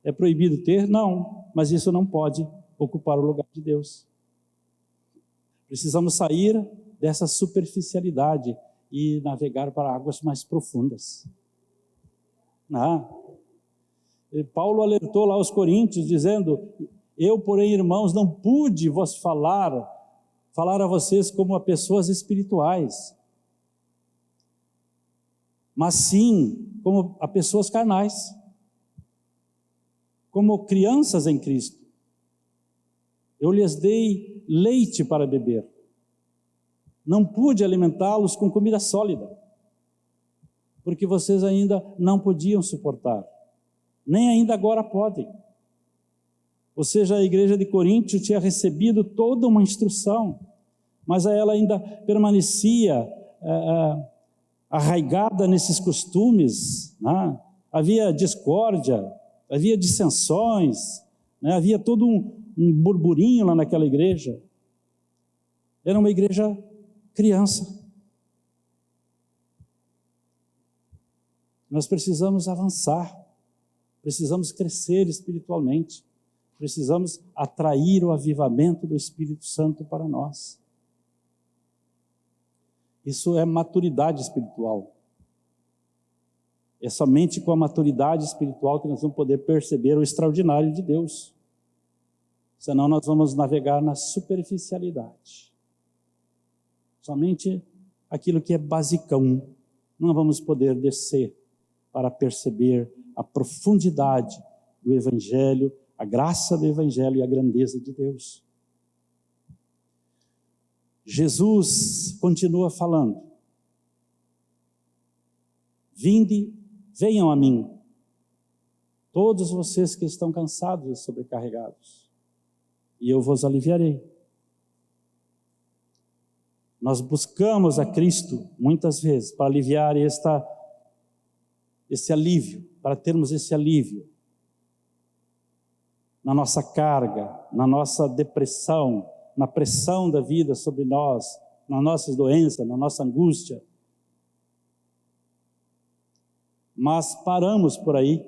É proibido ter? Não, mas isso não pode ocupar o lugar de Deus. Precisamos sair dessa superficialidade e navegar para águas mais profundas. Paulo alertou lá aos Coríntios, dizendo: eu, porém, irmãos, não pude vos falar a vocês como a pessoas espirituais, mas sim como a pessoas carnais, como crianças em Cristo. Eu lhes dei leite para beber, não pude alimentá-los com comida sólida, porque vocês ainda não podiam suportar, nem ainda agora podem. Ou seja, a igreja de Corinto tinha recebido toda uma instrução, mas ela ainda permanecia arraigada nesses costumes, né? Havia discórdia, havia dissensões, né? Havia todo um burburinho lá naquela igreja. Era uma igreja criança. Nós precisamos avançar. Precisamos crescer espiritualmente. Precisamos atrair o avivamento do Espírito Santo para nós. Isso é maturidade espiritual. É somente com a maturidade espiritual que nós vamos poder perceber o extraordinário de Deus. Senão nós vamos navegar na superficialidade. Somente aquilo que é basicão. Não vamos poder descer para perceber a profundidade do Evangelho, a graça do Evangelho e a grandeza de Deus. Jesus continua falando. Vinde, venham a mim, todos vocês que estão cansados e sobrecarregados, e eu vos aliviarei. Nós buscamos a Cristo muitas vezes para aliviar esse alívio, para termos esse alívio na nossa carga, na nossa depressão, na pressão da vida sobre nós, nas nossas doenças, na nossa angústia. Mas paramos por aí.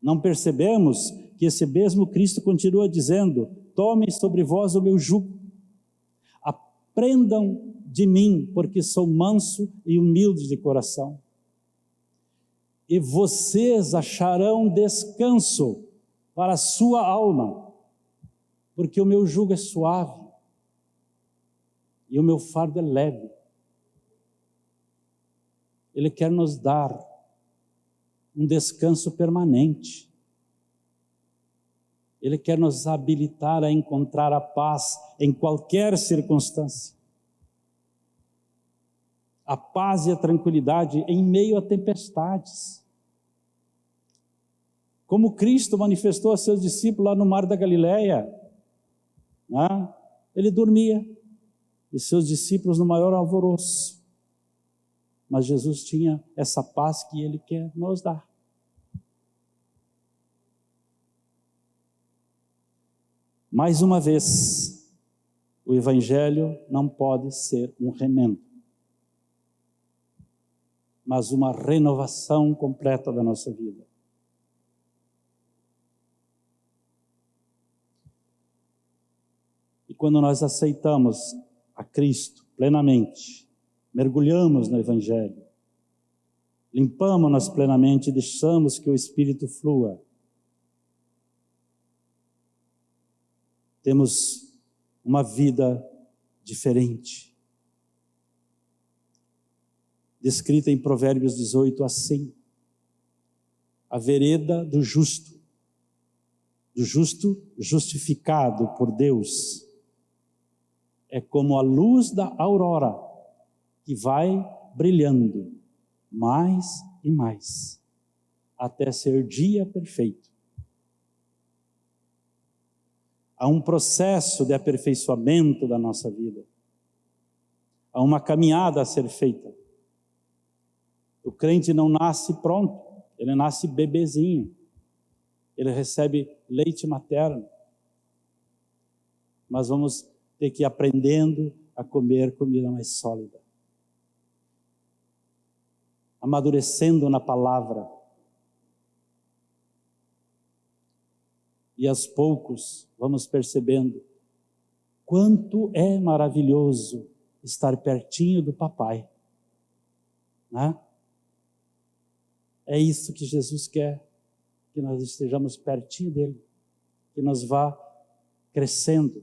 Não percebemos que esse mesmo Cristo continua dizendo: tomem sobre vós o meu jugo. Aprendam de mim, porque sou manso e humilde de coração. E vocês acharão descanso para a sua alma, porque o meu jugo é suave e o meu fardo é leve. Ele quer nos dar um descanso permanente. Ele quer nos habilitar a encontrar a paz em qualquer circunstância. A paz e a tranquilidade em meio a tempestades. Como Cristo manifestou a seus discípulos lá no mar da Galileia, né? Ele dormia e seus discípulos no maior alvoroço. Mas Jesus tinha essa paz que Ele quer nos dar. Mais uma vez, o Evangelho não pode ser um remendo, mas uma renovação completa da nossa vida. E quando nós aceitamos a Cristo plenamente, mergulhamos no Evangelho, limpamos-nos plenamente e deixamos que o Espírito flua, temos uma vida diferente. Descrita em Provérbios 18 assim: a vereda do justo justificado por Deus, é como a luz da aurora, que vai brilhando mais e mais, até ser dia perfeito. Há um processo de aperfeiçoamento da nossa vida. Há uma caminhada a ser feita. O crente não nasce pronto, ele nasce bebezinho. Ele recebe leite materno. Mas vamos ter que ir aprendendo a comer comida mais sólida. Amadurecendo na palavra. E aos poucos vamos percebendo quanto é maravilhoso estar pertinho do papai, né? É isso que Jesus quer, que nós estejamos pertinho dele, que nós vá crescendo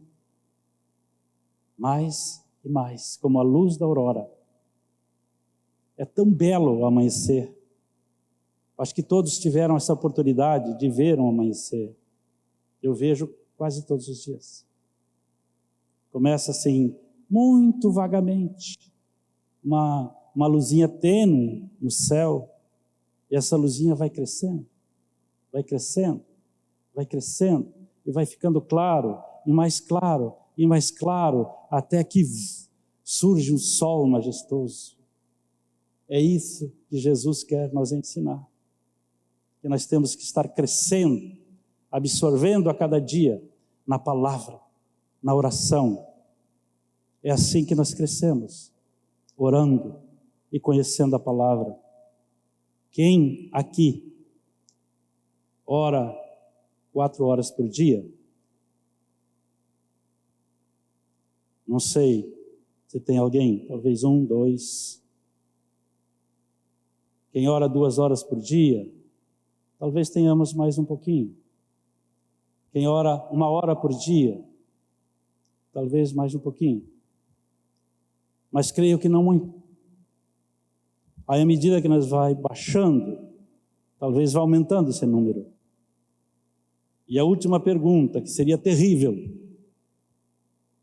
mais e mais, como a luz da aurora. É tão belo o amanhecer. Acho que todos tiveram essa oportunidade de ver um amanhecer. Eu vejo quase todos os dias. Começa assim, muito vagamente, uma luzinha tênue no céu, e essa luzinha vai crescendo, vai crescendo, vai crescendo, e vai ficando claro, e mais claro, e mais claro, até que surge um sol majestoso. É isso que Jesus quer nos ensinar, que nós temos que estar crescendo, absorvendo a cada dia na palavra, na oração. É assim que nós crescemos, orando e conhecendo a palavra. Quem aqui ora 4 horas por dia? Não sei se tem alguém, talvez 1, 2. Quem ora 2 horas por dia, talvez tenhamos mais um pouquinho. Quem ora 1 hora por dia, talvez mais um pouquinho. Mas creio que não muito. Aí, à medida que nós vai baixando, talvez vá aumentando esse número. E a última pergunta, que seria terrível: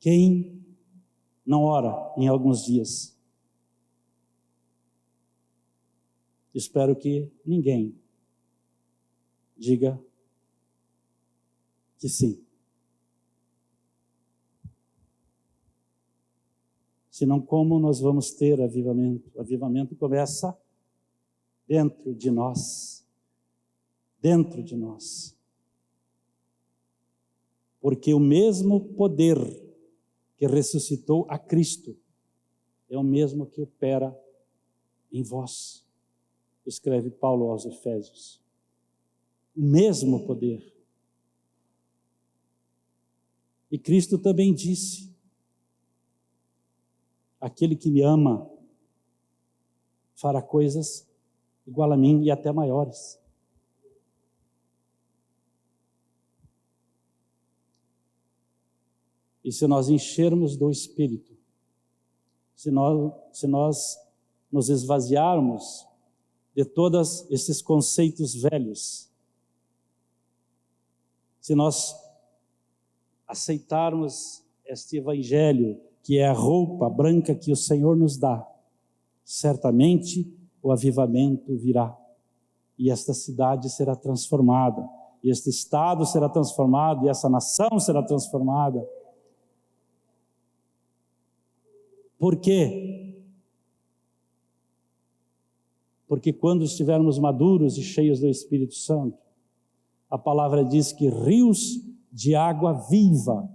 quem não ora em alguns dias? Espero que ninguém diga que sim. Senão, como nós vamos ter avivamento? O avivamento começa dentro de nós. Dentro de nós. Porque o mesmo poder que ressuscitou a Cristo é o mesmo que opera em vós, escreve Paulo aos Efésios. O mesmo poder. E Cristo também disse: aquele que me ama fará coisas igual a mim e até maiores. E se nós enchermos do Espírito, se nós nos esvaziarmos de todos esses conceitos velhos, se nós aceitarmos este Evangelho, que é a roupa branca que o Senhor nos dá, certamente o avivamento virá. E esta cidade será transformada, e este estado será transformado, e essa nação será transformada. Por quê? Porque quando estivermos maduros e cheios do Espírito Santo, a palavra diz que rios de água viva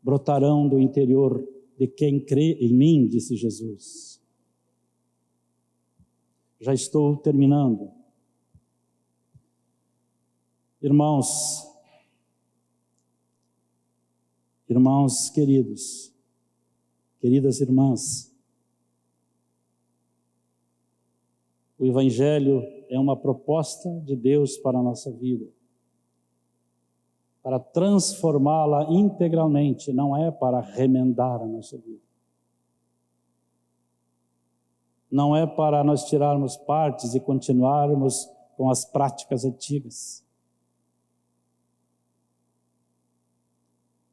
brotarão do interior de quem crê em mim, disse Jesus. Já estou terminando. Irmãos queridos, queridas irmãs, o Evangelho é uma proposta de Deus para a nossa vida, para transformá-la integralmente, não é para remendar a nossa vida. Não é para nós tirarmos partes e continuarmos com as práticas antigas.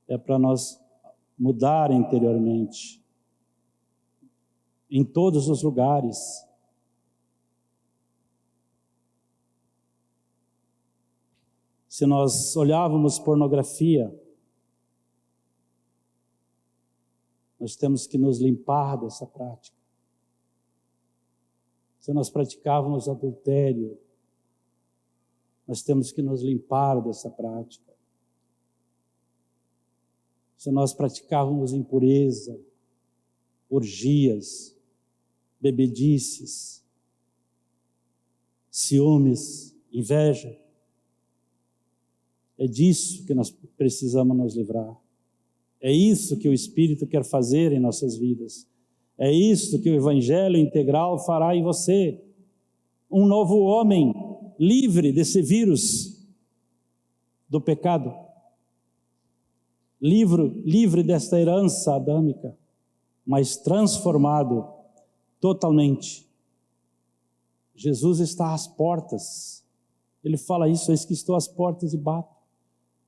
É para nós mudar interiormente, em todos os lugares. Se nós olhávamos pornografia, nós temos que nos limpar dessa prática. Se nós praticávamos adultério, nós temos que nos limpar dessa prática. Se nós praticávamos impureza, orgias, bebedices, ciúmes, inveja, é disso que nós precisamos nos livrar. É isso que o Espírito quer fazer em nossas vidas. É isso que o Evangelho integral fará em você. Um novo homem livre desse vírus do pecado. Livre desta herança adâmica, mas transformado totalmente. Jesus está às portas. Ele fala isso: eis que estou às portas e bato.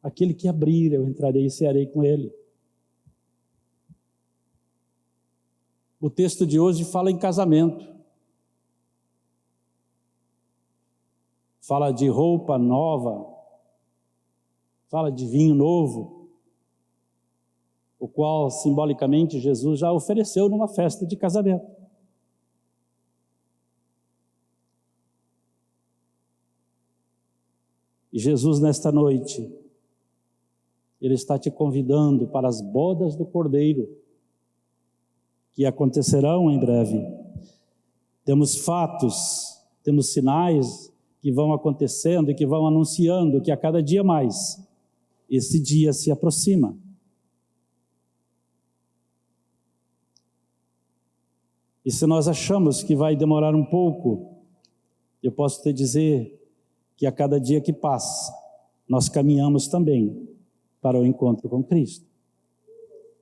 Aquele que abrir, eu entrarei e cearei com ele. O texto de hoje fala em casamento. Fala de roupa nova. Fala de vinho novo, o qual simbolicamente Jesus já ofereceu numa festa de casamento. E Jesus, nesta noite, Ele está te convidando para as bodas do Cordeiro, que acontecerão em breve. Temos fatos, temos sinais que vão acontecendo e que vão anunciando que a cada dia mais esse dia se aproxima. E se nós achamos que vai demorar um pouco, eu posso te dizer que a cada dia que passa, nós caminhamos também para o encontro com Cristo.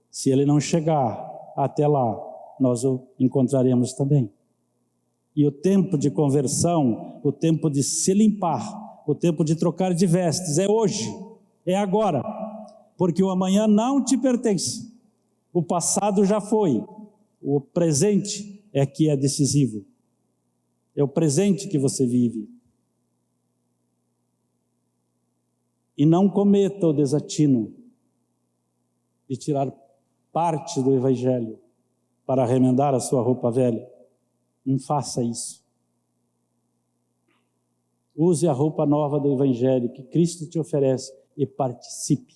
Se Ele não chegar até lá, nós o encontraremos também. E o tempo de conversão, o tempo de se limpar, o tempo de trocar de vestes, é hoje, é agora, porque o amanhã não te pertence. O passado já foi, o presente é que é decisivo. É o presente que você vive. E não cometa o desatino de tirar parte do Evangelho para remendar a sua roupa velha. Não faça isso. Use a roupa nova do Evangelho que Cristo te oferece e participe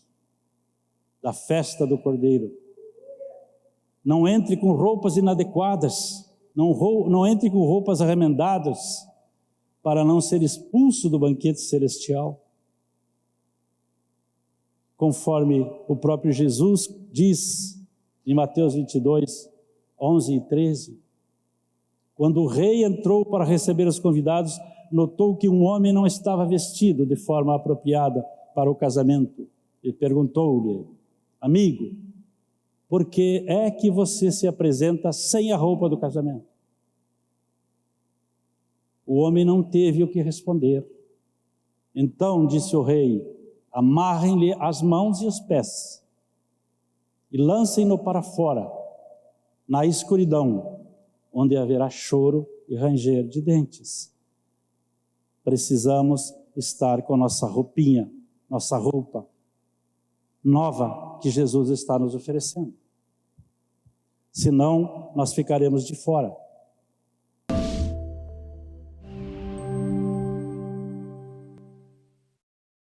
da festa do Cordeiro. Não entre com roupas inadequadas, não entre com roupas arremendadas, para não ser expulso do banquete celestial. Conforme o próprio Jesus diz em Mateus 22, 11 e 13, quando o rei entrou para receber os convidados, notou que um homem não estava vestido de forma apropriada para o casamento e perguntou-lhe: amigo, por que é que você se apresenta sem a roupa do casamento? O homem não teve o que responder. Então disse o rei: amarrem-lhe as mãos e os pés e lancem-no para fora, na escuridão, onde haverá choro e ranger de dentes. Precisamos estar com nossa roupinha, nossa roupa nova que Jesus está nos oferecendo. Senão, nós ficaremos de fora.